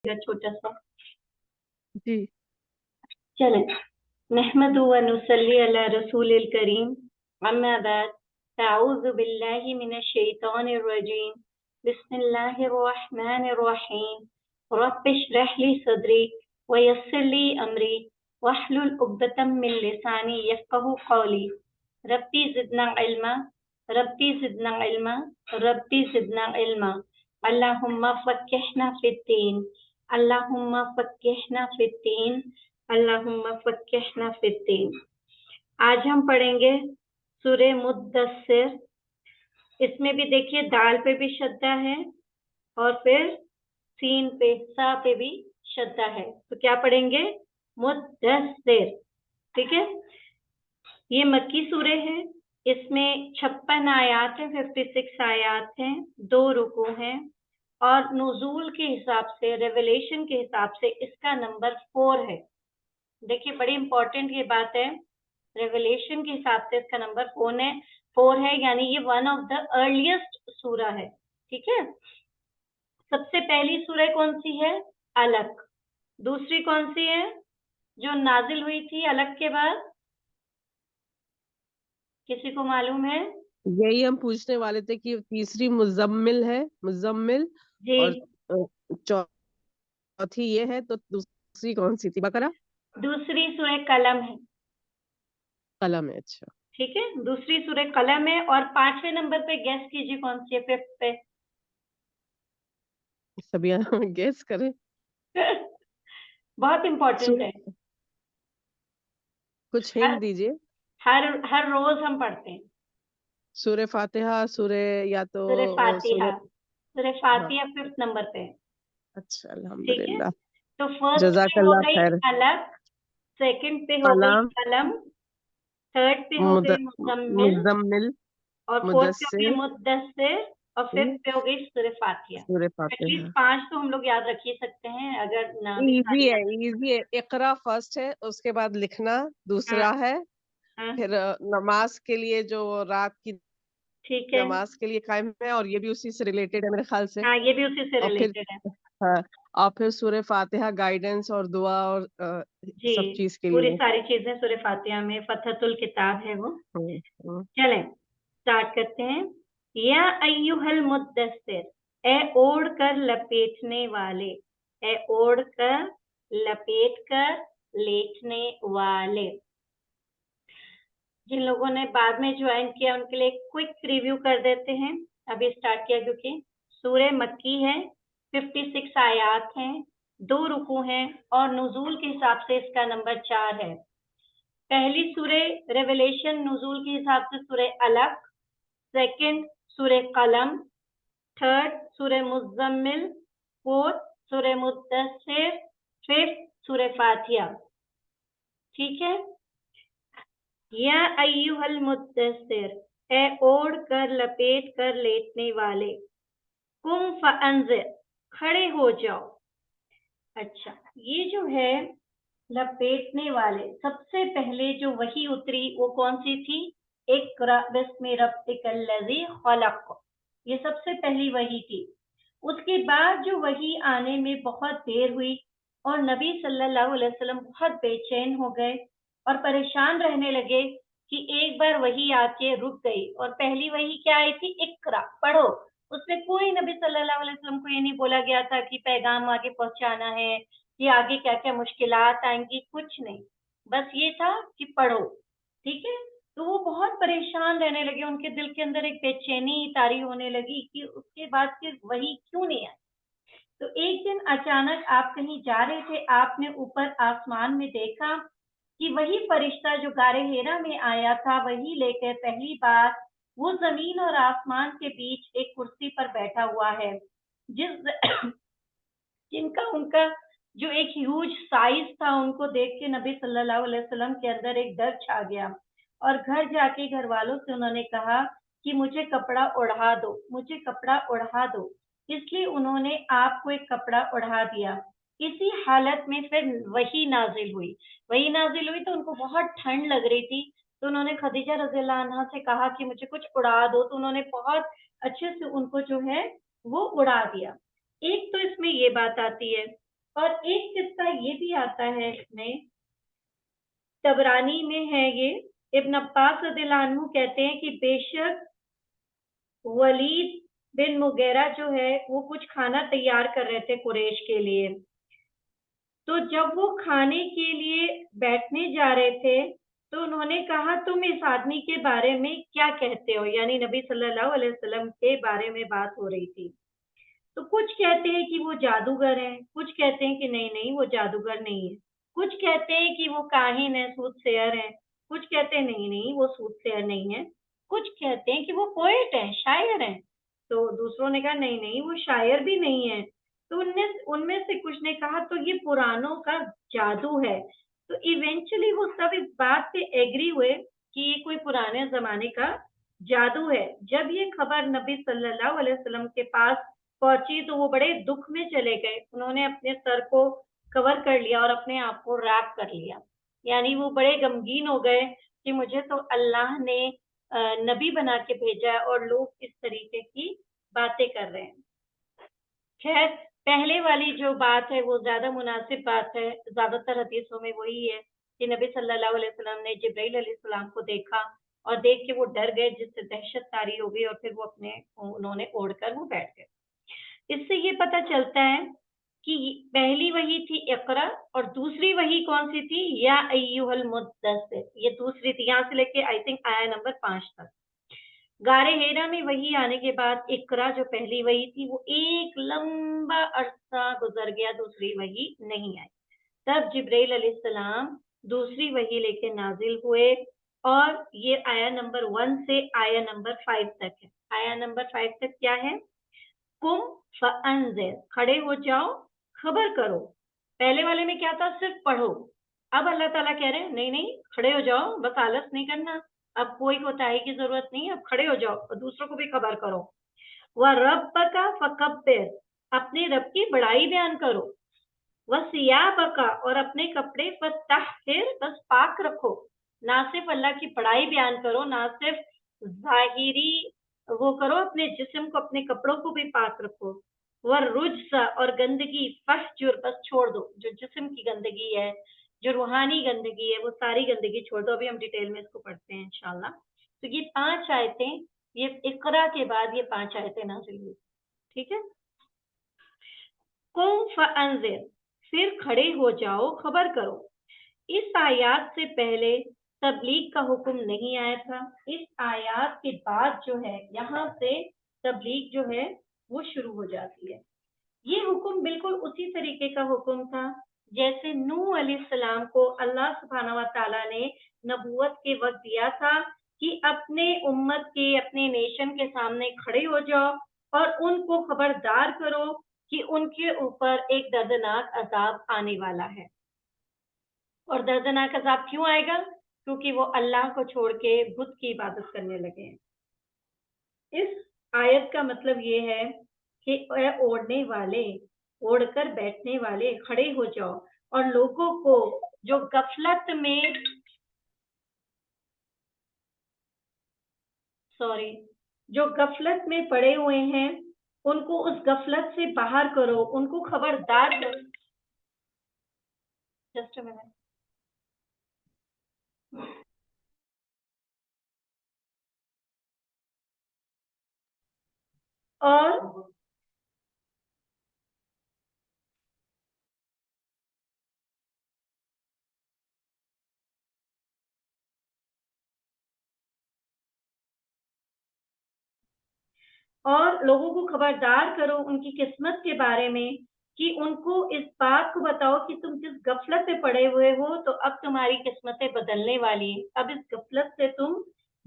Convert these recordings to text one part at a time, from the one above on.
छोटा सा जी। चलें नहमदु व नुसल्ली अला रसूलिल करीम अम्मा बाद अऊज़ु बिल्लाहि मिनश शैतानिर रजीम बिस्मिल्लाहिर रहमानिर रहीम रब्बिश्रह ली सदरी व यस्सिर ली अमरी वहलुल उक़दतम मिन लिसानी यफ़क़हू क़ौली रब्बी ज़िदना इल्मा रब्बी ज़िदना इल्मा रब्बी ज़िदना इल्मा अल्लाहुम्मा फ़क्किहना फ़िद्दीन अल्लाहुम्मा फ़क्किहना फ़िद्दीन अल्लाहुम्मा फ़क्किहना फ़िद्दीन। आज हम पढ़ेंगे सूरे मुद्दस्सिर। इसमें भी देखिए दाल पे भी शद्दा है और फिर सीन पे सा पे भी शद्दा है। तो क्या पढ़ेंगे? मुद्दस्सिर। ठीक है, ये मक्की सूरे है। इसमें 56 आयात है, 56 आयात हैं, 2 रुकू हैं और नुज़ूल के हिसाब से, रेवलेशन के हिसाब से इसका नंबर 4 है। देखिए बड़ी इंपॉर्टेंट ये बात है, रेवलेशन के हिसाब से इसका नंबर 4 है, यानी ये वन ऑफ द अर्लीस्ट सूरा है। ठीक है, सबसे पहली सूरा कौन सी है? अलक। दूसरी कौन सी है जो नाजिल हुई थी अलक के बाद? किसी को मालूम है? यही हम पूछने वाले थे कि तीसरी मुजम्मिल है, मुजम्मिल, जी, और चौथी ये है, तो दूसरी कौन सी थी? बकरा? दूसरी सूरा कलम है। कलम है। अच्छा, ठीक है, दूसरी सूरा कलम है। और 5वें नंबर पे गेस कीजिए कौन सी है? 5th पे सब यहाँ गेस करें। बहुत इंपॉर्टेंट है। कुछ हर हिंट दीजिए। हर हर रोज हम पढ़ते हैं सूरे फातिहा, सूरे, या तो सूरह फातिहा। सूरे। सूरह हाँ, फातिहा 5th नंबर पे है। अच्छा, ठीक है, अल्हम्दुलिल्लाह। तो फर्स्ट पे हो जज़ाकल्लाह गई खैर। अलक, सेकंड पे हो गई कलम, कलम, थर्ड पे हो गई मुजम्मिल मुजम्मिल, और फोर्थ पे हो गई मुदस्सिर, मुद्दस्सिर और फिफ्थ पे हो गई सूरह फातिहा। सूरे एटलीस्ट फातिहा। 5 तो हम लोग याद रख ही सकते हैं, अगर ना भी इजी सारी है, याद। इजी है। इकरा फर्स्ट है, उसके बाद लिखना हाँ दूसरा है। हाँ, फिर नमाज के लिए, जो रात की ठीक है। नमाज के लिए कायम है, और ये भी उसी से रिलेटेड है मेरे ख्याल से। हाँ, ये भी उसी से और फिर, रिलेटेड है। हाँ, और फिर सूरह फातिहा गाइडेंस और दुआ और जी, सब चीज के पूरी लिए। सारी चीजें सूरह फातिहा में, फतहुल किताब है वो। हम्म, हम्म। चलें स्टार्ट करते हैं। या अय्युहल मुद्दस्सिर, ए ओढ़ कर लपेटने वाले, ए ओढ़ कर लपेट कर लेटने वाले। जिन लोगों ने बाद में ज्वाइन किया उनके लिए क्विक रिव्यू कर देते हैं। अभी स्टार्ट किया क्योंकि सूरह मक्की है, 56 आयात हैं, 2 रुकू हैं और नुजूल के हिसाब से इसका नंबर 4 है। पहली सूरह रेवलेशन नुजूल के हिसाब से सूरह अलक, सेकंड सूरह कलम, थर्ड सूरह मुज़म्मिल, फोर्थ सूरह मुद्दस्सिर, फिफ्थ सूरह फातिहा। ठीक है, या अय्युहल मुद्दस्सिर, ए ओढ़ कर लपेट कर लेटने वाले, कुम फअंज़िर, खड़े हो जाओ। अच्छा, ये जो है लपेटने वाले, सबसे पहले जो वही उतरी वो कौन सी थी? इक़रा बिस्मि रब्बिकल्लज़ी खलक़, ये सबसे पहली वही थी। उसके बाद जो वही आने में बहुत देर हुई और नबी सल्लल्लाहु अलैहि वसल्लम बहुत बेचैन हो गए और परेशान रहने लगे कि एक बार वही आके रुक गई। और पहली वही क्या आई थी? इक़रा, पढ़ो। उसमें कोई नबी सल्लल्लाहु अलैहि वसल्लम को ये नहीं बोला गया था कि पैगाम आगे पहुंचाना है, कि आगे क्या क्या मुश्किलात आएंगी, कुछ नहीं। बस ये था कि पढ़ो। ठीक है, तो वो बहुत परेशान रहने लगे, उनके दिल के अंदर एक बेचैनी तारी होने लगी कि उसके बाद फिर वही क्यों नहीं आई। तो एक दिन अचानक आप कहीं जा रहे थे, आपने ऊपर आसमान में देखा कि वही फरिश्ता जो गारे हेरा में आया था, वही लेकर पहली बार वो जमीन और आसमान के बीच एक कुर्सी पर बैठा हुआ है, जिस जिनका उनका जो एक ह्यूज साइज था, उनको देख के नबी सल्लल्लाहु अलैहि वसल्लम के अंदर एक डर छा गया और घर जाके घर वालों से उन्होंने कहा कि मुझे कपड़ा ओढ़ा दो, मुझे कपड़ा ओढ़ा दो। इसलिए उन्होंने आपको एक कपड़ा ओढ़ा दिया। इसी हालत में फिर वही नाजिल हुई। वही नाजिल हुई तो उनको बहुत ठंड लग रही थी, तो उन्होंने खदीजा रज़ियल्लाहु अन्हा से कहा कि मुझे कुछ उड़ा दो, तो उन्होंने बहुत अच्छे से उनको जो है वो उड़ा दिया। एक तो इसमें ये बात आती है اور ایک قصہ یہ بھی آتا ہے इसमें, तबरानी में है ये, इब्न अब्बास रज़ियल्लाहु अन्हु कहते हैं कि बेशक वलीद बिन मुगीरा जो है वो कुछ खाना तैयार कर रहे थे कुरैश के लिए। तो जब वो खाने के लिए बैठने जा रहे थे तो उन्होंने कहा तुम इस आदमी के बारे में क्या कहते हो, यानी नबी सल्लल्लाहु अलैहि वसल्लम के बारे में बात हो रही थी। तो कुछ कहते हैं कि वो जादूगर हैं, कुछ कहते हैं कि नहीं नहीं वो जादूगर नहीं है, कुछ कहते हैं कि वो काहिन है, सूदसेयर है, कुछ कहते हैं नहीं नहीं वो सूदसेयर नहीं है, कुछ कहते हैं कि वो पोएट है, शायर है। तो दूसरों ने कहा नहीं नहीं वो शायर भी नहीं है। तो उनमें से कुछ ने कहा तो ये पुरानों का जादू है। तो इवेंचुअली वो सब इस बात पे एग्री हुए कि ये कोई पुराने जमाने का जादू है। जब ये खबर नबी सल्लल्लाहु अलैहि वसल्लम के पास पहुंची तो वो बड़े दुख में चले गए। उन्होंने अपने सर को कवर कर लिया और अपने आप को रैप कर लिया, यानी वो बड़े गमगीन हो गए कि मुझे तो अल्लाह ने नबी बना के भेजा है और लोग इस तरीके की बातें कर रहे हैं। खैर पहले वाली जो बात है वो ज्यादा मुनासिब बात है, ज्यादातर हदीसों में वही है कि नबी सल्लल्लाहु अलैहि वसल्लम ने जिब्राइल अलैहिस्सलाम को देखा और देख के वो डर गए, जिससे दहशत तारी हो गई और फिर वो उन्होंने ओढ़कर वो बैठ गए। इससे ये पता चलता है कि पहली वही थी इक़रा और दूसरी वही कौन सी थी, या अय्युहल मुद्दस्सिर, ये दूसरी थी, यहाँ से लेके आई थिंक आया नंबर 5 तक। गारे हेरा में वही आने के बाद इक़रा जो पहली वही थी वो एक लंबा अरसा गुजर गया, दूसरी वही नहीं आई। तब जिब्राइल अलैहिस्सलाम दूसरी वही लेके नाजिल हुए और ये आया नंबर 1 से आया नंबर 5 तक है। आया नंबर 5 तक क्या है, कुम फअंज़िर, खड़े हो जाओ खबर करो। पहले वाले में क्या था, सिर्फ पढ़ो। अब अल्लाह ताला कह रहे हैं नहीं नहीं खड़े हो जाओ, बस आलस नहीं करना, अब कोई कोताही की जरूरत नहीं है, अब खड़े हो जाओ और दूसरों को भी खबर करो। व रब्बका फकब्बिर, अपने रब की बड़ाई बयान करो। व सियाबका, और अपने कपड़े फतहहिर, बस पाक रखो। ना सिर्फ अल्लाह की बड़ाई बयान करो, ना सिर्फ जाहिरी वो करो, अपने जिस्म को अपने कपड़ों को भी पाक रखो। व रुज्सा, और गंदगी फहजुर, बस छोड़ दो, जो जिस्म की गंदगी है, जो रूहानी गंदगी है, वो सारी गंदगी छोड़ दो। अभी हम डिटेल में इसको पढ़ते हैं इंशाल्लाह। तो ये 5 आयतें, ये इक़रा के बाद ये 5 आयतें नाज़िल हुई, ठीक है। कुम फअंज़िर, फिर खड़े हो जाओ खबर करो। इस आयात से पहले तबलीग का हुक्म नहीं आया था, इस आयात के बाद जो है यहाँ से तबलीग जो है वो शुरू हो जाती है। ये हुक्म बिल्कुल उसी तरीके का हुक्म था जैसे नूह अलैहिस्सलाम को अल्लाह सुब्हानहू व तआला ने नबूवत के वक्त दिया था कि अपने उम्मत के, अपने नेशन के सामने खड़े हो जाओ और उनको खबरदार करो कि उनके ऊपर एक दर्दनाक अजाब आने वाला है। और दर्दनाक अजाब क्यों आएगा, क्योंकि वो अल्लाह को छोड़ के बुत की इबादत करने लगे हैं। इस आयत का मतलब ये है कि ओढ़ने वाले, ओढ़कर बैठने वाले खड़े हो जाओ और लोगों को जो गफलत में जो गफलत में पड़े हुए हैं उनको उस गफलत से बाहर करो, उनको खबरदार करो। Just a minute. और लोगों को खबरदार करो उनकी किस्मत के बारे में कि उनको इस बात को बताओ कि तुम जिस गफलत में पड़े हुए हो तो अब तुम्हारी किस्मतें बदलने वाली हैं, अब इस गफलत से तुम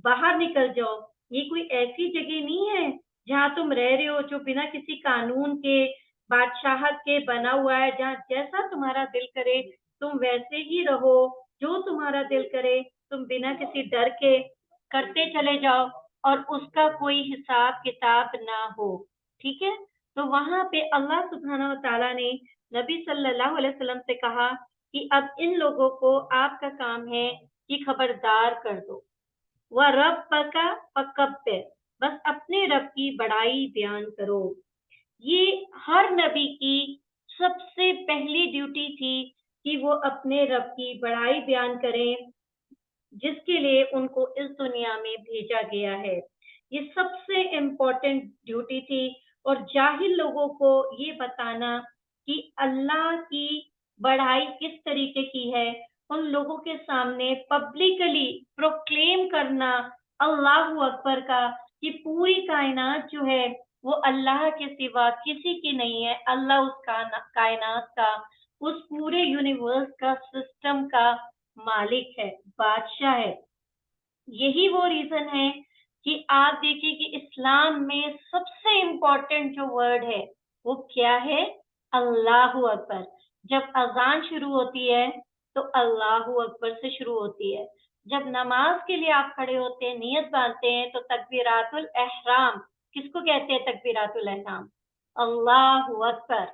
बाहर निकल जाओ। ये कोई ऐसी जगह नहीं है जहाँ तुम रह रहे हो जो बिना किसी कानून के, बादशाहत के बना हुआ है, जहाँ जैसा तुम्हारा दिल करे तुम वैसे ही रहो, जो तुम्हारा दिल करे तुम बिना किसी डर के करते चले जाओ और उसका कोई हिसाब किताब ना हो, ठीक है। तो वहां पे अल्लाह सुब्हानहू व तआला ने नबी सल्लल्लाहु अलैहि वसल्लम से कहा कि अब इन लोगों को आपका काम है कि खबरदार कर दो। व रब्बका फकब्बिर, बस अपने रब की बड़ाई बयान करो। ये हर नबी की सबसे पहली ड्यूटी थी कि वो अपने रब की बड़ाई बयान करें, जिसके लिए उनको इस दुनिया में भेजा गया है। ये सबसे इम्पोर्टेंट ड्यूटी थी, और जाहिल लोगों को ये बताना कि अल्लाह की बड़ाई किस तरीके की है, उन लोगों के सामने पब्लिकली प्रोक्लेम करना अल्लाहू अकबर का, कि पूरी कायनात जो है वो अल्लाह के सिवा किसी की नहीं है। अल्लाह उस कायनात का, उस पूरे यूनिवर्स का, सिस्टम का मालिक है, बादशाह है। यही वो रीजन है कि आप देखिए कि इस्लाम में सबसे इम्पोर्टेंट जो वर्ड है वो क्या है? अल्लाहू अकबर। जब अजान शुरू होती है तो अल्लाहू अकबर से शुरू होती है। जब नमाज के लिए आप खड़े होते हैं, नियत बांधते हैं, तो तकबीरातुल एहराम किसको कहते हैं? तकबीरातुल एहराम अल्लाहू अकबर,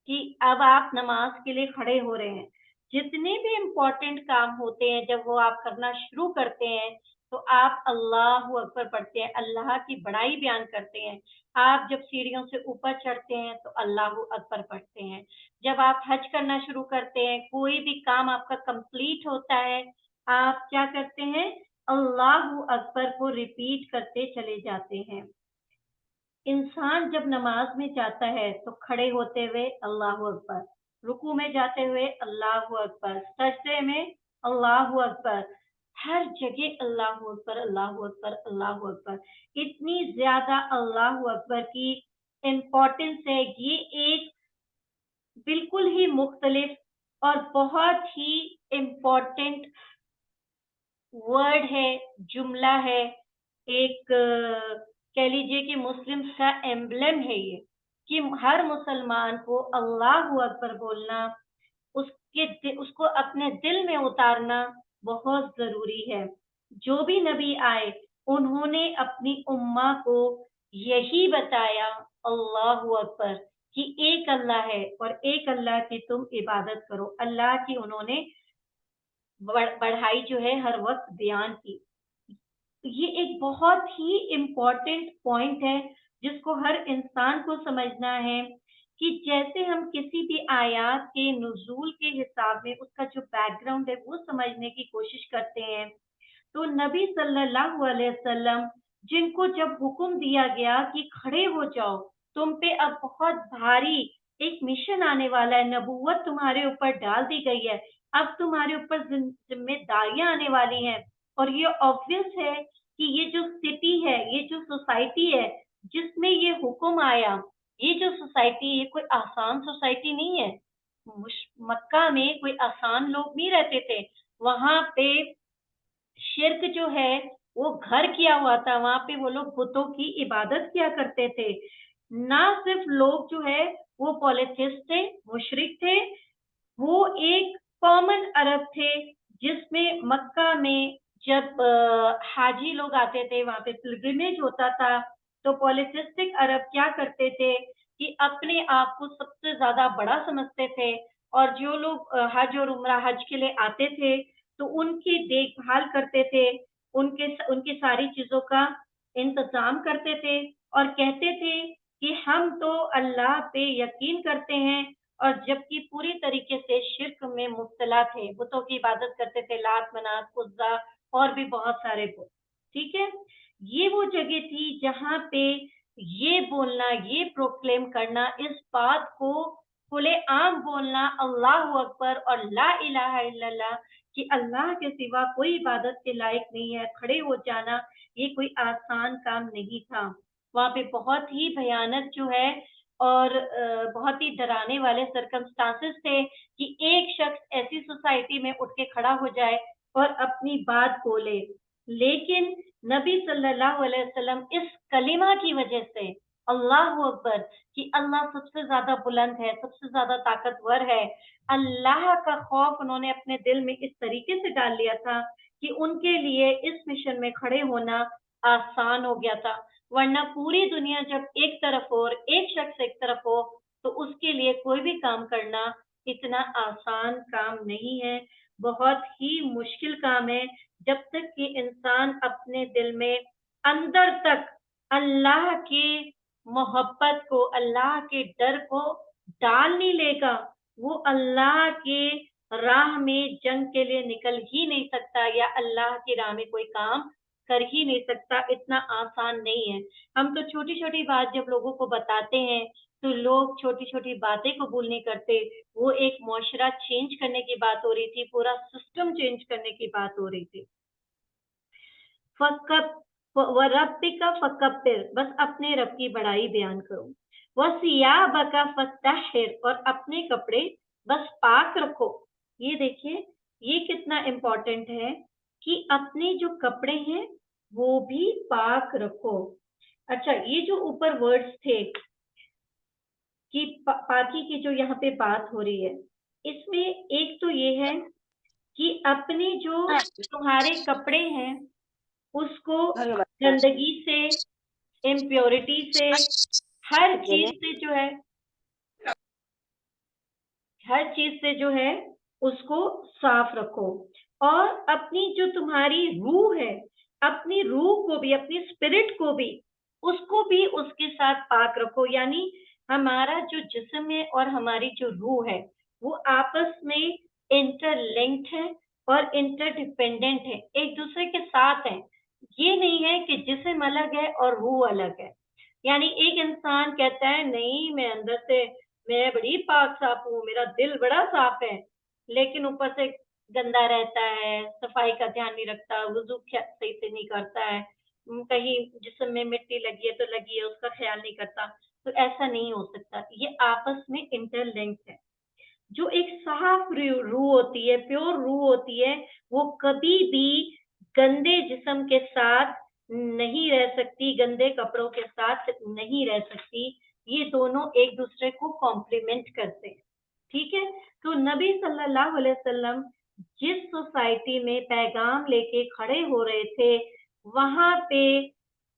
कि अब आप नमाज के लिए खड़े हो रहे हैं। जितने भी इम्पोर्टेंट काम होते हैं जब वो आप करना शुरू करते हैं तो आप अल्लाहू अकबर पढ़ते हैं, अल्लाह की बड़ाई बयान करते हैं। आप जब सीढ़ियों से ऊपर चढ़ते हैं तो अल्लाहू अकबर पढ़ते हैं। जब आप हज करना शुरू करते हैं, कोई भी काम आपका कंप्लीट होता है, आप क्या करते हैं? अल्लाहू अकबर को रिपीट करते चले जाते हैं। इंसान जब नमाज में जाता है तो खड़े होते हुए अल्लाहू अकबर, रुकू में जाते हुए अल्लाहू अकबर, सजदे में अल्लाहू अकबर, हर जगह अल्लाहू अकबर, अल्लाहू अकबर, अल्लाहू अकबर। इतनी ज्यादा अल्लाहू अकबर की इम्पोर्टेंस है। ये एक बिल्कुल ही मुख्तलिफ और बहुत ही इम्पोर्टेंट वर्ड है, जुमला है, एक कह लीजिए कि मुस्लिम्स का एम्बलम है ये, कि हर मुसलमान को अल्लाहू अकबर बोलना, उसको अपने दिल में उतारना बहुत जरूरी है। जो भी नबी आए उन्होंने अपनी उम्मा को यही बताया, अल्लाहू अकबर, कि एक अल्लाह है और एक अल्लाह की तुम इबादत करो। अल्लाह की उन्होंने बढ़ाई जो है हर वक्त बयान की। ये एक बहुत ही इम्पोर्टेंट पॉइंट है जिसको हर इंसान को समझना है, कि जैसे हम किसी भी आयत के नुज़ूल के हिसाब में उसका जो बैकग्राउंड है वो समझने की कोशिश करते हैं, तो नबी सल्लल्लाहु अलैहि वसल्लम, जिनको जब हुक्म दिया गया कि खड़े हो जाओ, तुम पे अब बहुत भारी एक मिशन आने वाला है, नबूवत तुम्हारे ऊपर डाल दी गई है, अब तुम्हारे ऊपर जिम्मेदारियां आने वाली हैं। और ये ऑब्वियस है कि ये जो सिटी है, ये जो सोसाइटी है जिसमें ये हुक्म आया, ये जो सोसाइटी, ये कोई आसान सोसाइटी नहीं है। मक्का में कोई आसान लोग नहीं रहते थे। वहां पे शिर्क जो है वो घर किया हुआ था, वहां पे वो लोग बुतों की इबादत किया करते थे। ना सिर्फ लोग जो है वो पॉलिथिस्ट थे, मुशरिक थे, वो एक कॉमन अरब थे, जिसमें मक्का में जब हाजी लोग आते थे, वहां पे पिलग्रिमेज होता था, तो पॉलिथिस्टिक अरब क्या करते थे कि अपने आप को सबसे ज्यादा बड़ा समझते थे, और जो लोग हज और उम्रा हज के लिए आते थे तो उनकी देखभाल करते थे, उनकी सारी चीजों का इंतजाम करते थे, और कहते थे कि हम तो अल्लाह पे यकीन करते हैं, और जबकि पूरी तरीके से शिर्क में मुब्तला थे, बुतों की इबादत करते थे, लात मनात उज्जा और भी बहुत सारे बुत। ठीक है, ये वो जगह थी जहां पे ये बोलना, ये प्रोक्लेम करना, इस बात को खुले आम बोलना, अल्लाह अकबर और ला इलाहा इल्लल्लाह, कि अल्लाह के सिवा कोई इबादत के लायक नहीं है, खड़े हो जाना, ये कोई आसान काम नहीं था। वहां पे बहुत ही भयानक जो है और बहुत ही डराने वाले सरकमस्टांसेस थे, कि एक शख्स ऐसी सोसाइटी में उठ के खड़ा हो जाए और अपनी बात बोले। लेकिन नबी सल्लल्लाहु अलैहि वसल्लम इस कलिमा की वजह से, अल्लाह अकबर, कि अल्लाह सबसे ज्यादा बुलंद है, सबसे ज्यादा ताकतवर है, अल्लाह का खौफ उन्होंने अपने दिल में इस तरीके से डाल लिया था कि उनके लिए इस मिशन में खड़े होना आसान हो गया था। वरना पूरी दुनिया जब एक तरफ हो और एक शख्स एक तरफ हो, तो उसके लिए कोई भी काम करना इतना आसान काम नहीं है, बहुत ही मुश्किल काम है। जब तक कि इंसान अपने दिल में अंदर तक अल्लाह की मोहब्बत को, अल्लाह के डर को डाल नहीं लेगा वो अल्लाह के राह में जंग के लिए निकल ही नहीं सकता, या अल्लाह की राह में कोई काम कर ही नहीं सकता। इतना आसान नहीं है। हम तो छोटी छोटी बात जब लोगों को बताते हैं तो लोग छोटी छोटी बातें कबूल नहीं करते। वो एक मुआशरा चेंज करने की बात हो रही थी, पूरा सिस्टम चेंज करने की बात हो रही थी। फकब व रब्बिका फकब्बिर, बस अपने रब की बड़ाई बयान करो। वसियाबका फत्तहिर, और अपने कपड़े बस पाक रखो। ये देखिए, ये कितना इम्पोर्टेंट है कि अपने जो कपड़े हैं वो भी पाक रखो। अच्छा, ये जो ऊपर वर्ड्स थे कि पाकी की जो यहाँ पे बात हो रही है, इसमें एक तो ये है कि अपने जो तुम्हारे कपड़े हैं उसको गंदगी से, इम्प्योरिटी से, हर चीज से जो है, हर चीज से जो है उसको साफ रखो। और अपनी जो तुम्हारी रूह है, अपनी रूह को भी, अपनी स्पिरिट को भी, उसको भी उसके साथ पाक रखो। यानी हमारा जो जिस्म है और हमारी जो रूह है वो आपस में इंटरलिंक्ड है और इंटरडिपेंडेंट है, एक दूसरे के साथ है। ये नहीं है कि जिस्म अलग है और रूह अलग है। यानी एक इंसान कहता है नहीं, मैं अंदर से मैं बड़ी पाक साफ हूँ, मेरा दिल बड़ा साफ है, लेकिन ऊपर से गंदा रहता है, सफाई का ध्यान नहीं रखता, वुजू सही से नहीं करता है, कहीं जिस्म में मिट्टी लगी है तो लगी है, उसका ख्याल नहीं करता। तो ऐसा नहीं हो सकता। ये आपस में इंटरलिंक्ड है। जो एक साफ रूह होती है, प्योर रूह होती है, वो कभी भी गंदे जिस्म के साथ नहीं रह सकती, गंदे कपड़ों के साथ नहीं रह सकती। ये दोनों एक दूसरे को कॉम्प्लीमेंट करते हैं। ठीक है। तो नबी सल्लल्लाहु अलैहि वसल्लम जिस सोसाइटी में पैगाम लेके खड़े हो रहे थे, वहां पे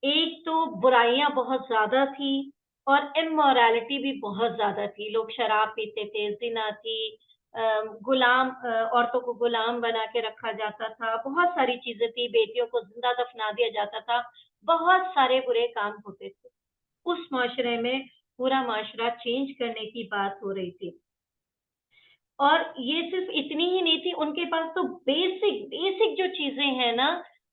एक तो बुराइयां बहुत ज्यादा थी और इमोरालिटी भी बहुत ज्यादा थी। लोग शराब पीते थे, जिना थी, गुलाम, औरतों को गुलाम बना के रखा जाता था, बहुत सारी चीजें थी, बेटियों को जिंदा दफना दिया जाता था, बहुत सारे बुरे काम होते थे। उस माशरे में पूरा माशरा चेंज करने की बात हो रही थी। और ये सिर्फ इतनी ही नहीं थी, उनके पास तो बेसिक बेसिक जो चीजें हैं ना,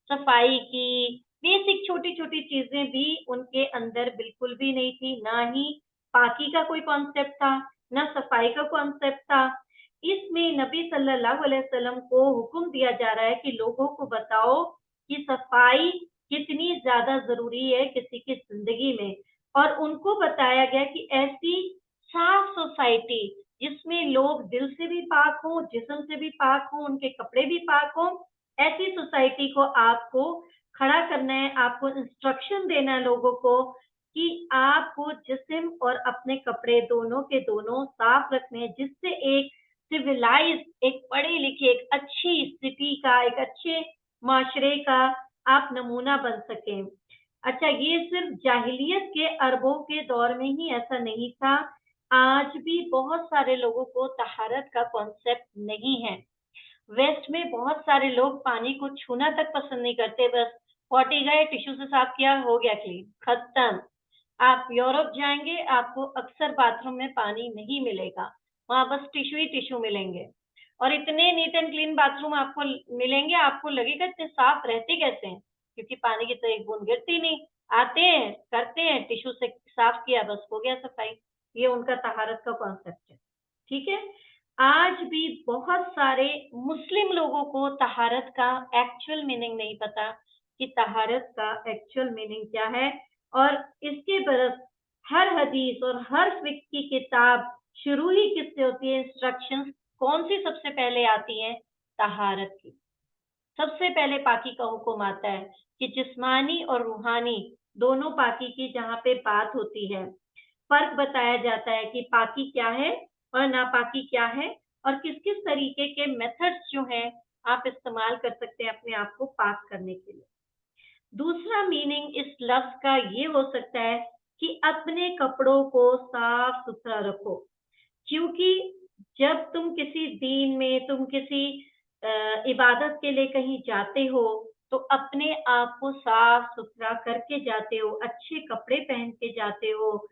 सफाई की बेसिक छोटी छोटी चीजें भी उनके अंदर बिल्कुल भी नहीं थी। ना ही पाकी का कोई कॉन्सेप्ट था, ना सफाई का कॉन्सेप्ट था। इसमें नबी सल्लल्लाहु अलैहि वसल्लम को हुक्म दिया जा रहा है कि लोगों को बताओ कि सफाई कितनी ज्यादा जरूरी है किसी की जिंदगी में। और उनको बताया गया कि ऐसी साफ सोसाइटी जिसमें लोग दिल से भी पाक हो, जिस्म से भी पाक हो, उनके कपड़े भी पाक हो, ऐसी सोसाइटी को आपको खड़ा करना है। आपको इंस्ट्रक्शन देना है लोगों को कि आपको जिस्म और अपने कपड़े दोनों के दोनों साफ रखने हैं, जिससे एक सिविलाइज, एक पढ़े लिखे, एक अच्छी स्थिति का, एक अच्छे माशरे का आप नमूना बन सकें। अच्छा, ये सिर्फ जाहिलियत के अरबों के दौर में ही ऐसा नहीं था। आज भी बहुत सारे लोगों को तहारत का कॉन्सेप्ट नहीं है। वेस्ट में बहुत सारे लोग पानी को छूना तक पसंद नहीं करते, बस पॉटी गए, टिश्यू से साफ किया, हो गया क्लीन, खत्म। आप यूरोप जाएंगे, आपको अक्सर बाथरूम में पानी नहीं मिलेगा, वहां बस टिश्यू ही टिश्यू मिलेंगे। और इतने नीट एंड क्लीन बाथरूम आपको मिलेंगे, आपको लगेगा इतने साफ रहते कैसे हैं, क्योंकि पानी की तो एक बूंद गिरती नहीं। आते हैं, करते हैं, टिश्यू से साफ किया, बस हो गया सफाई। ये उनका तहारत का कॉन्सेप्ट है। ठीक है। आज भी बहुत सारे मुस्लिम लोगों को तहारत का एक्चुअल मीनिंग नहीं पता कि तहारत का एक्चुअल मीनिंग क्या है। और इसके बरस हर हदीस और हर फिक्र की किताब शुरू ही किससे होती है? इंस्ट्रक्शंस कौन सी सबसे पहले आती हैं? तहारत की। सबसे पहले पाकी का हुक्म आता है कि जिस्मानी और रूहानी दोनों पाकी की जहाँ पे बात होती है, फर्क बताया जाता है कि पाकी क्या है और नापाकी क्या है, और किस किस तरीके के मेथड्स जो हैं आप इस्तेमाल कर सकते हैं अपने आप को पाक करने के लिए। दूसरा मीनिंग इस लफ्ज का ये हो सकता है कि अपने कपड़ों को साफ सुथरा रखो। क्योंकि जब तुम किसी दीन में, तुम किसी इबादत के लिए कहीं जाते हो तो अपने आप को साफ सुथरा करके जाते हो, अच्छे कपड़े पहन के जाते हो।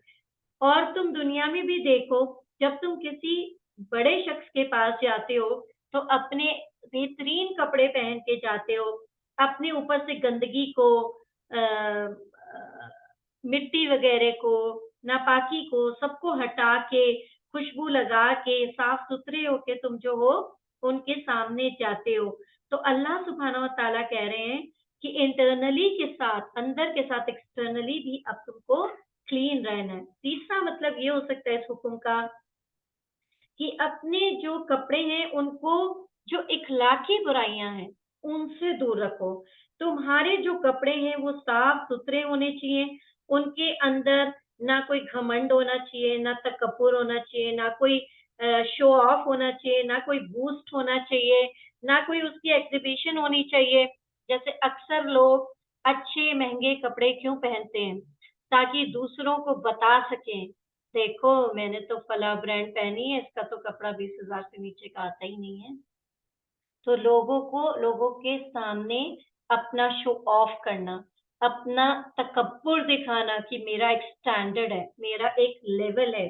और तुम दुनिया में भी देखो, जब तुम किसी बड़े शख्स के पास जाते हो तो अपने बेहतरीन कपड़े पहन के जाते हो, अपने ऊपर से गंदगी को, मिट्टी वगैरह को, नापाकी को, सबको हटा के, खुशबू लगा के, साफ सुथरे होके तुम जो हो उनके सामने जाते हो। तो अल्लाह सुब्हानहू व तआला कह रहे हैं कि इंटरनली के साथ, अंदर के साथ एक्सटर्नली भी अब तुमको क्लीन रहना है। तीसरा मतलब ये हो सकता है इस हुक्म का कि अपने जो कपड़े हैं उनको, जो इखलाकी बुराइयां हैं उनसे दूर रखो। तुम्हारे जो कपड़े हैं वो साफ सुथरे होने चाहिए, उनके अंदर ना कोई घमंड होना चाहिए, ना तकब्बुर होना चाहिए, ना कोई शो ऑफ होना चाहिए, ना कोई बूस्ट होना चाहिए, ना कोई उसकी एग्जीबिशन होनी चाहिए। जैसे अक्सर लोग अच्छे महंगे कपड़े क्यों पहनते हैं? ताकि दूसरों को बता सकें, देखो मैंने तो फला ब्रांड पहनी है, इसका तो कपड़ा 20,000 से नीचे का आता ही नहीं है। तो लोगों के सामने अपना शो ऑफ करना, अपना तकब्बुर दिखाना कि मेरा एक स्टैंडर्ड है, मेरा एक लेवल है।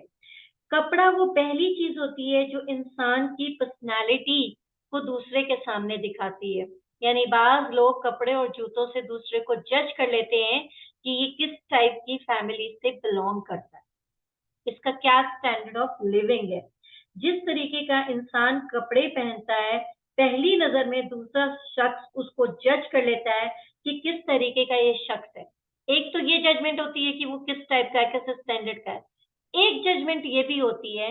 कपड़ा वो पहली चीज होती है जो इंसान की पर्सनालिटी को दूसरे के सामने दिखाती है। यानी बाज लोग कपड़े और जूतों से दूसरे को जज कर लेते हैं कि ये किस टाइप की फैमिली से बिलोंग करता है, इसका क्या स्टैंडर्ड ऑफ लिविंग है। जिस तरीके का इंसान कपड़े पहनता है, पहली नजर में दूसरा शख्स उसको जज कर लेता है कि किस तरीके का ये शख्स है। एक तो ये जजमेंट होती है कि वो किस टाइप का है, किस स्टैंडर्ड का है। एक जजमेंट ये भी होती है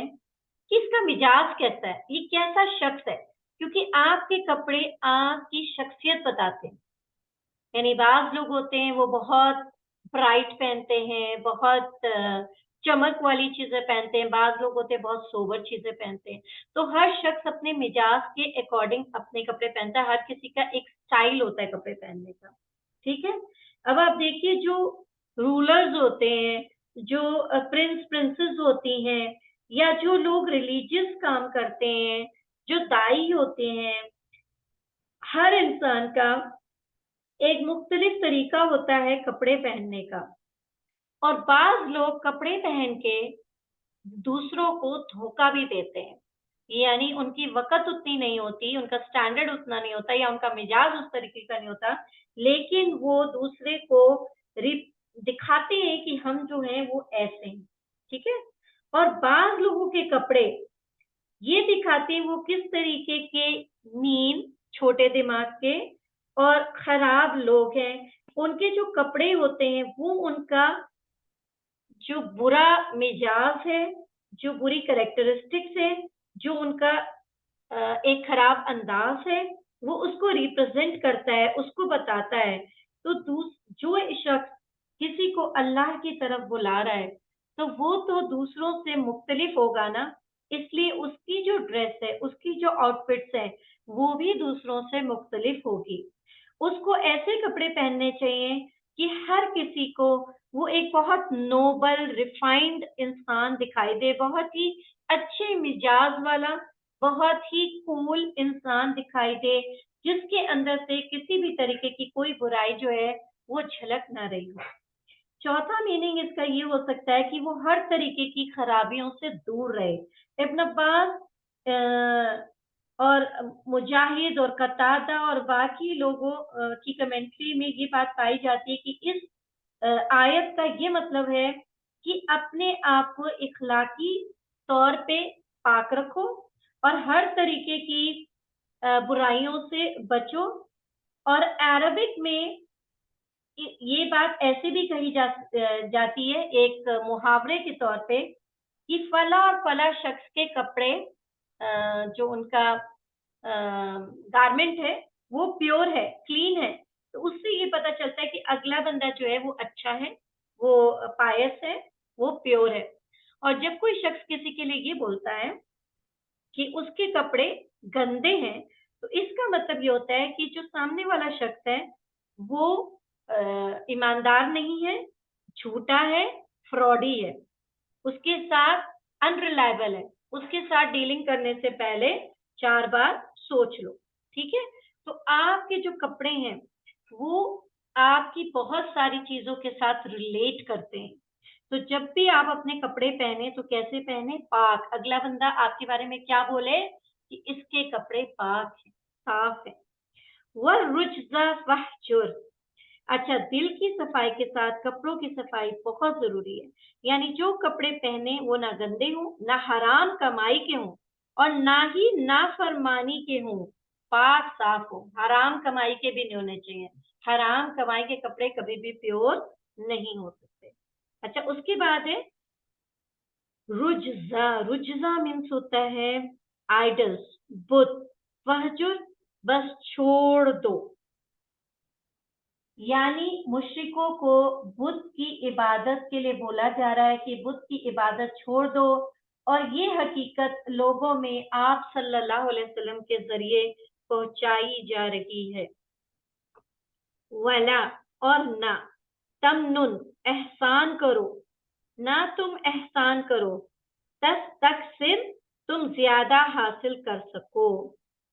कि इसका मिजाज कैसा है, ये कैसा शख्स है, क्योंकि आपके कपड़े आपकी शख्सियत बताते हैं। यानी बाज लोग होते हैं वो बहुत ब्राइट पहनते हैं, बहुत चमक वाली चीजें पहनते हैं, बाज लोग होते हैं बहुत सोबर चीजें पहनते हैं। तो हर शख्स अपने मिजाज के अकॉर्डिंग अपने कपड़े पहनता है, हर किसी का एक स्टाइल होता है कपड़े पहनने का। ठीक है, अब आप देखिए जो रूलर्स होते हैं, जो प्रिंस प्रिंसेस होती हैं, या जो लोग रिलीजियस काम करते हैं, जो दाई होते हैं, हर इंसान का एक मुख्तलिफ तरीका होता है कपड़े पहनने का। और बाज लोग कपड़े पहन के दूसरों को धोखा भी देते हैं। यानी उनकी वक़्त उतनी नहीं होती, उनका स्टैंडर्ड उतना नहीं होता, या उनका मिजाज उस तरीके का नहीं होता, लेकिन वो दूसरे को दिखाते हैं कि हम जो हैं वो ऐसे हैं। ठीक है, और बाज लोगों के कपड़े ये दिखाते हैं वो किस तरीके के मीन, छोटे दिमाग के और खराब लोग हैं। उनके जो कपड़े होते हैं वो उनका जो बुरा मिजाज है, जो बुरी कैरेक्टरिस्टिक्स है, जो उनका एक खराब अंदाज है, वो उसको रिप्रेजेंट करता है, उसको बताता है। तो जो शख्स किसी को अल्लाह की तरफ बुला रहा है तो वो तो दूसरों से मुख्तलिफ होगा ना, इसलिए उसकी जो ड्रेस है, उसकी जो आउटफिट्स है, वो भी दूसरों से मुख्तलिफ होगी। उसको ऐसे कपड़े पहनने चाहिए कि हर किसी को वो एक बहुत नोबल रिफाइंड इंसान दिखाई दे, बहुत ही अच्छे मिजाज वाला, बहुत ही कूल इंसान दिखाई दे, जिसके अंदर से किसी भी तरीके की कोई बुराई जो है वो झलक ना रही हो। चौथा मीनिंग इसका ये हो सकता है कि वो हर तरीके की खराबियों से दूर रहे। इब्न अब्बास और मुजाहिद और कतादा और बाकी लोगों की कमेंट्री में ये बात पाई जाती है कि इस आयत का ये मतलब है कि अपने आप को इखलाकी तौर पे पाक रखो और हर तरीके की बुराइयों से बचो। और अरबिक में ये बात ऐसे भी कही जाती है एक मुहावरे के तौर पे कि फला और फला शख्स के कपड़े, जो उनका गारमेंट है वो प्योर है, क्लीन है। तो उससे ये पता चलता है कि अगला बंदा जो है वो अच्छा है, वो पायस है, वो प्योर है। और जब कोई शख्स किसी के लिए ये बोलता है कि उसके कपड़े गंदे हैं, तो इसका मतलब ये होता है कि जो सामने वाला शख्स है वो ईमानदार नहीं है, झूठा है, फ्रॉडी है, उसके साथ अनरिलायबल है, उसके साथ डीलिंग करने से पहले 4 बार सोच लो। ठीक है, तो आपके जो कपड़े हैं वो आपकी बहुत सारी चीजों के साथ रिलेट करते हैं। तो जब भी आप अपने कपड़े पहने तो कैसे पहने? पाक। अगला बंदा आपके बारे में क्या बोले कि इसके कपड़े पाक हैं, साफ है। वरुज्ज़ा फहजुर। अच्छा, दिल की सफाई के साथ कपड़ों की सफाई बहुत जरूरी है। यानी जो कपड़े पहने वो ना गंदे हों, ना हराम कमाई के हों, और ना ही नाफरमानी के हों, पाक साफ हो। हराम कमाई के भी नहीं होने चाहिए। हराम कमाई के कपड़े कभी भी प्योर नहीं हो सकते। अच्छा, उसके बाद है रुजजा। रुजजा मीन्स होता है आइडल्स, बुत। फहजुर, बस छोड़ दो। यानी मुशरिकों को बुत की इबादत के लिए बोला जा रहा है कि बुत की इबादत छोड़ दो, और ये हकीकत लोगों में आप सल्लल्लाहु अलैहि वसल्लम के जरिए पहुंचाई जा रही है। वला, और ना, तमनुन, एहसान करो, ना तुम एहसान करो, तस तक सिर, तुम ज्यादा हासिल कर सको।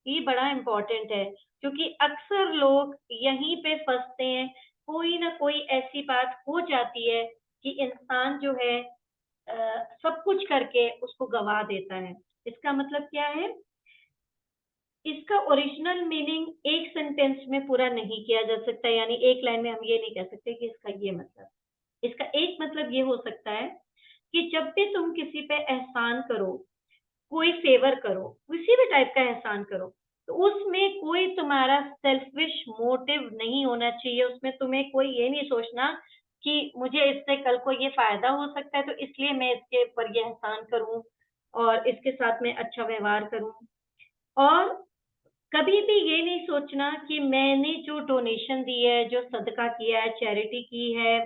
ये बड़ा इंपॉर्टेंट है, क्योंकि अक्सर लोग यहीं पे फंसते हैं। कोई ना कोई ऐसी बात हो जाती है कि इंसान जो है सब कुछ करके उसको गवा देता है। इसका मतलब क्या है? इसका ओरिजिनल मीनिंग एक सेंटेंस में पूरा नहीं किया जा सकता, यानी एक लाइन में हम ये नहीं कह सकते कि इसका ये मतलब। इसका एक मतलब ये हो सकता है कि जब भी तुम किसी पे एहसान करो, कोई फेवर करो, किसी भी टाइप का एहसान करो, तो उसमें कोई तुम्हारा सेल्फिश मोटिव नहीं होना चाहिए। उसमें तुम्हें कोई ये नहीं सोचना कि मुझे इससे कल को ये फायदा हो सकता है, तो इसलिए मैं इसके ऊपर ये एहसान करूं और इसके साथ में अच्छा व्यवहार करूं। और कभी भी ये नहीं सोचना कि मैंने जो डोनेशन दी है, जो सदका किया है, चैरिटी की है,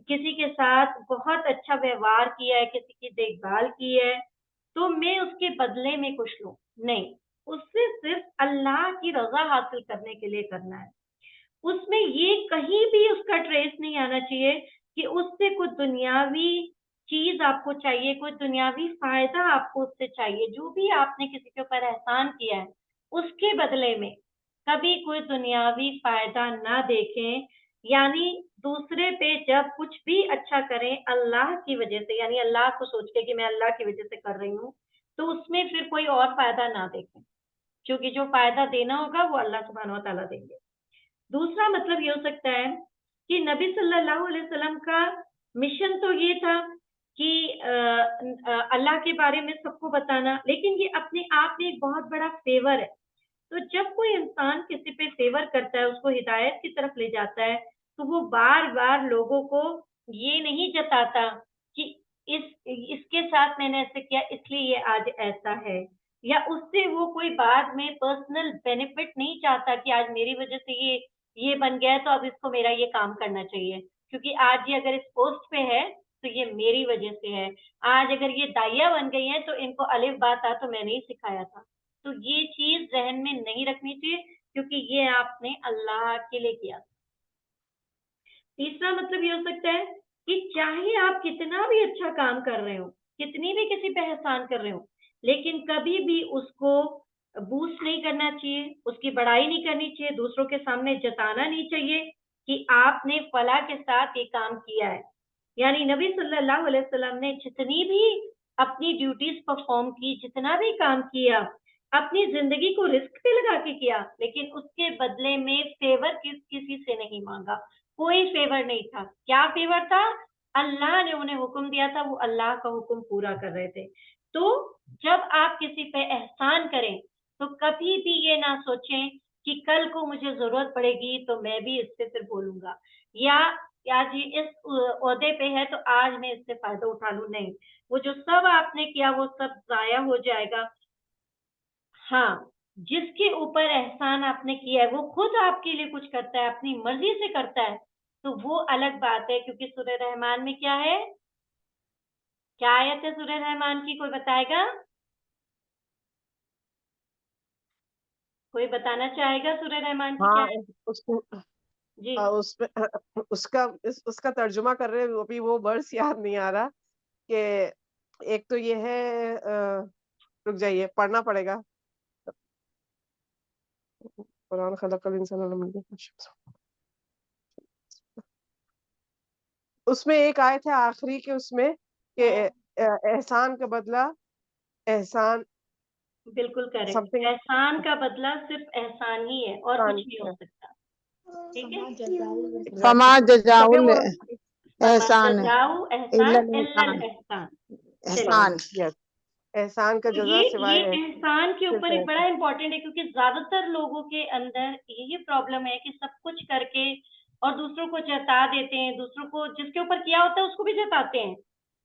किसी के साथ बहुत अच्छा व्यवहार किया है, किसी की देखभाल की है, तो मैं उसके बदले में कुछ लूं। नहीं, उससे सिर्फ अल्लाह की रजा हासिल करने के लिए करना है। उसमें ये कहीं भी उसका ट्रेस नहीं आना चाहिए कि उससे कुछ दुनियावी चीज आपको चाहिए, कोई दुनियावी फायदा आपको उससे चाहिए। जो भी आपने किसी के ऊपर एहसान किया है, उसके बदले में कभी कोई दुनियावी फायदा ना देखें। यानी दूसरे पे जब कुछ भी अच्छा करें अल्लाह की वजह से, यानी अल्लाह को सोच के कि मैं अल्लाह की वजह से कर रही हूँ, तो उसमें फिर कोई और फायदा ना देखें, क्योंकि जो फायदा देना होगा वो अल्लाह सुब्हानहू व तआला देंगे। दूसरा मतलब ये हो सकता है कि नबी सल्लल्लाहु अलैहि वसल्लम का मिशन तो ये था कि अल्लाह के बारे में सबको बताना, लेकिन ये अपने आप में एक बहुत बड़ा फेवर है। तो जब कोई इंसान किसी पे फेवर करता है, उसको हिदायत की तरफ ले जाता है, तो वो बार बार लोगों को ये नहीं जताता कि इस इसके साथ मैंने ऐसे किया इसलिए ये आज ऐसा है, या उससे वो कोई बाद में पर्सनल बेनिफिट नहीं चाहता कि आज मेरी वजह से ये बन गया है, तो अब इसको मेरा ये काम करना चाहिए, क्योंकि आज ये अगर इस पोस्ट पे है तो ये मेरी वजह से है। आज अगर ये दाइया बन गई है तो इनको अलिफ बा ता तो मैंने ही सिखाया था। तो ये चीज जहन में नहीं रखनी चाहिए, क्योंकि ये आपने अल्लाह के लिए किया। तीसरा मतलब ये हो सकता है कि चाहे आप कितना भी अच्छा काम कर रहे हो, कितनी भी किसी पे एहसान कर रहे हो, लेकिन कभी भी उसको बूस्ट नहीं करना चाहिए, उसकी बड़ाई नहीं करनी चाहिए, दूसरों के सामने जताना नहीं चाहिए कि आपने फला के साथ ये काम किया है। यानी नबी सल्लल्लाहु अलैहि वसल्लम ने जितनी भी अपनी ड्यूटीज परफॉर्म की, जितना भी काम किया, अपनी जिंदगी को रिस्क पे लगा के किया, लेकिन उसके बदले में फेवर किसी से नहीं मांगा। कोई फेवर नहीं था। क्या फेवर था? अल्लाह ने उन्हें हुक्म दिया था, वो अल्लाह का हुक्म पूरा कर रहे थे। तो जब आप किसी पे एहसान करें, तो कभी भी ये ना सोचें कि कल को मुझे जरूरत पड़ेगी तो मैं भी इससे फिर बोलूंगा, या आज ये इस ओहदे पे है तो आज मैं इससे फायदा उठा लूं। नहीं, वो जो सब आपने किया वो सब जाया हो जाएगा। हाँ, जिसके ऊपर एहसान आपने किया है वो खुद आपके लिए कुछ करता है, अपनी मर्जी से करता है, तो वो अलग बात है। क्योंकि सूरह रहमान में क्या है? क्या आयत है सूरह रहमान की? कोई बताएगा? कोई बताना चाहेगा सूरह रहमान की क्या हाँ, है? उसको जी। उसमें उसका तर्जुमा कर रहे हैं, अभी वो वर्ड्स याद नहीं आ रहा कि एक तो ये है, रुक जाइए, पढ़ना पड़ेगा। कुरान खलक़ल इंसान अल्लमहु। उसमें एक आयत है आखिरी के उसमें कि एहसान का बदला एहसान बिल्कुल करेक्ट, समथिंग एहसान का बदला सिर्फ एहसान ही है और कुछ नहीं हो सकता, ठीक है। फमा तो क्या जजाउल वो एहसान जाओ एहसान इल्लल इल्लल एहसान एहसान। एहसान। यस एहसान का तो जजा ये सिवाय एहसान के सिर्फ ऊपर एक बड़ा एहसान। इम्पोर्टेंट है, क्योंकि ज्यादातर लोगों के अंदर यही प्रॉब्लम है कि सब कुछ करके और दूसरों को जता देते हैं, दूसरों को जिसके ऊपर किया होता है उसको भी जताते हैं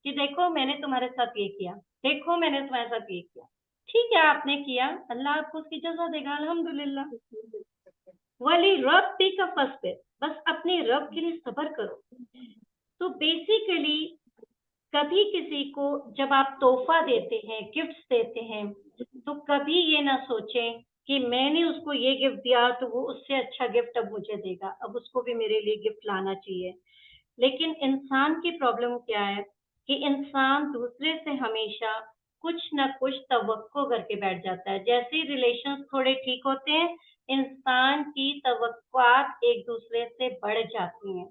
कि देखो मैंने तुम्हारे साथ ये किया, देखो मैंने तुम्हारे साथ ये किया। ठीक है, आपने किया, अल्लाह आपको उसकी जजा देगा, अल्हम्दुलिल्लाह। वली रब का फर्स्ट है, बस अपने रब के लिए सब्र करो। तो बेसिकली कभी किसी को जब आप तोहफा देते हैं, गिफ्ट्स देते हैं, तो कभी ये ना सोचें कि मैंने उसको ये गिफ्ट दिया तो वो उससे अच्छा गिफ्ट अब मुझे देगा, अब उसको भी मेरे लिए गिफ्ट लाना चाहिए। लेकिन इंसान की प्रॉब्लम क्या है कि इंसान दूसरे से हमेशा कुछ ना कुछ तवक्को करके बैठ जाता है। जैसे ही रिलेशंस थोड़े ठीक होते हैं, इंसान की तवक्कुआत एक दूसरे से बढ़ जाती हैं।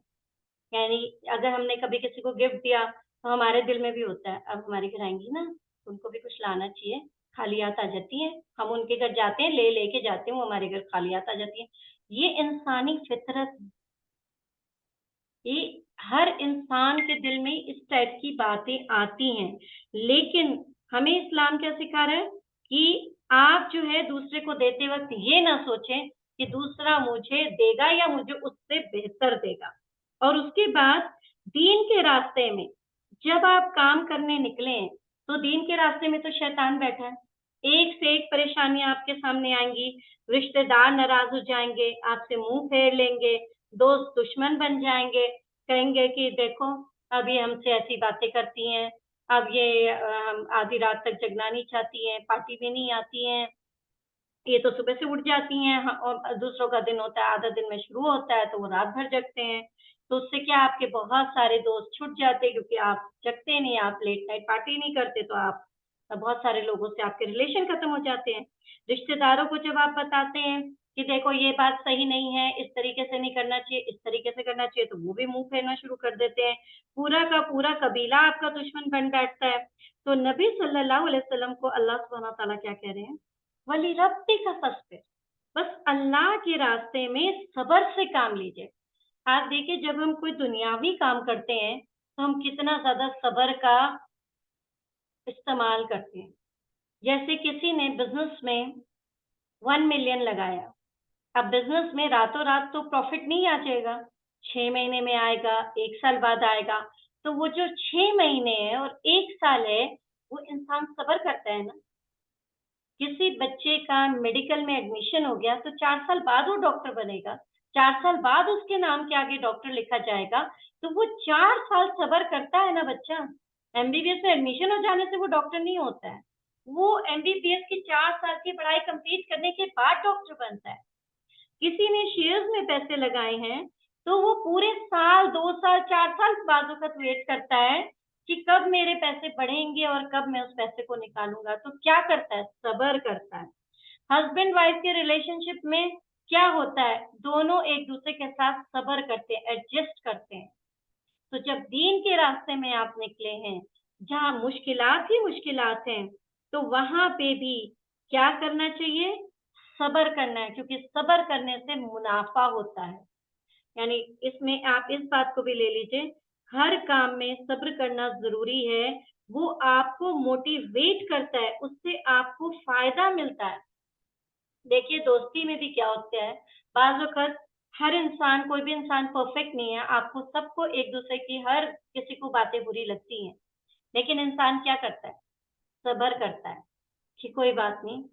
यानी अगर हमने कभी किसी को गिफ्ट दिया तो हमारे दिल में भी होता है अब हमारे घर आएंगी ना, उनको भी कुछ लाना चाहिए, खाली हाथ आ जाती हैं। हम उनके घर जाते हैं, ले लेके जाते हैं, वो हमारे घर खाली हाथ आ जाती है। ये इंसानी फितरत, ये हर इंसान के दिल में इस टाइप की बातें आती हैं। लेकिन हमें इस्लाम क्या सिखा रहा है कि आप जो है दूसरे को देते वक्त ये ना सोचें कि दूसरा मुझे देगा या मुझे उससे बेहतर देगा। और उसके बाद दीन के रास्ते में जब आप काम करने निकले हैं, तो दीन के रास्ते में तो शैतान बैठा है। एक से एक परेशानियां आपके सामने आएंगी, रिश्तेदार नाराज हो जाएंगे, आपसे मुंह फेर लेंगे, दोस्त दुश्मन बन जाएंगे, कहेंगे कि देखो अब ये हमसे ऐसी बातें करती हैं, अब ये आधी रात तक जगना नहीं चाहती हैं, पार्टी में नहीं आती हैं, ये तो सुबह से उठ जाती हैं। और दूसरों का दिन होता है, आधा दिन में शुरू होता है तो वो रात भर जगते हैं। तो उससे क्या आपके बहुत सारे दोस्त छूट जाते हैं, क्योंकि आप जगते नहीं, आप लेट नाइट पार्टी नहीं करते, तो आप बहुत सारे लोगों से आपके रिलेशन खत्म हो जाते हैं। रिश्तेदारों को जब आप बताते हैं कि देखो ये बात सही नहीं है, इस तरीके से नहीं करना चाहिए, इस तरीके से करना चाहिए, तो वो भी मुंह फेरना शुरू कर देते हैं। पूरा का पूरा कबीला आपका दुश्मन बन बैठता है। तो नबी सल्लल्लाहु अलैहि वसल्लम को अल्लाह सुब्हानहू व तआला क्या कह रहे हैं, वली रब्बी का फस्बीर, बस अल्लाह के रास्ते में सब्र से काम लीजिए। आप देखिए जब हम कोई दुनियावी काम करते हैं तो हम कितना ज्यादा सब्र का इस्तेमाल करते हैं। जैसे किसी ने बिजनेस में 1 मिलियन लगाया, अब बिजनेस में रातों रात तो प्रॉफिट नहीं आ जाएगा, 6 महीने में आएगा, 1 साल बाद आएगा। तो वो जो 6 महीने है और 1 साल है, वो इंसान सब्र करता है ना। किसी बच्चे का मेडिकल में एडमिशन हो गया तो 4 साल बाद वो डॉक्टर बनेगा, 4 साल बाद उसके नाम के आगे डॉक्टर लिखा जाएगा। तो वो 4 साल सब्र करता है ना बच्चा। एमबीबीएस में एडमिशन हो जाने से वो डॉक्टर नहीं होता है, वो एमबीबीएस की 4 साल की पढ़ाई कंप्लीट करने के बाद डॉक्टर बनता है। किसी ने शेयर्स में पैसे लगाए हैं तो वो पूरे साल, 2 साल, 4 साल बाद वक्त वेट करता है कि कब मेरे पैसे बढ़ेंगे और कब मैं उस पैसे को निकालूंगा। तो क्या करता है, सब्र करता है। हस्बैंड वाइफ के रिलेशनशिप में क्या होता है, दोनों एक दूसरे के साथ सब्र करते हैं, एडजस्ट करते हैं। तो जब दीन के रास्ते में आप निकले हैं, जहाँ मुश्किलात ही मुश्किलात हैं, तो वहां पे भी क्या करना चाहिए, सब्र करना है, क्योंकि सब्र करने से मुनाफा होता है। यानी इसमें आप इस बात को भी ले लीजिए, हर काम में सब्र करना जरूरी है। वो आपको मोटिवेट करता है, उससे आपको फायदा मिलता है। देखिए दोस्ती में भी क्या होता है, बाज वक़्त हर इंसान, कोई भी इंसान परफेक्ट नहीं है, आपको सबको एक दूसरे की हर किसी को बातें बुरी लगती हैं, लेकिन इंसान क्या करता है, सब्र करता है कि कोई बात नहीं,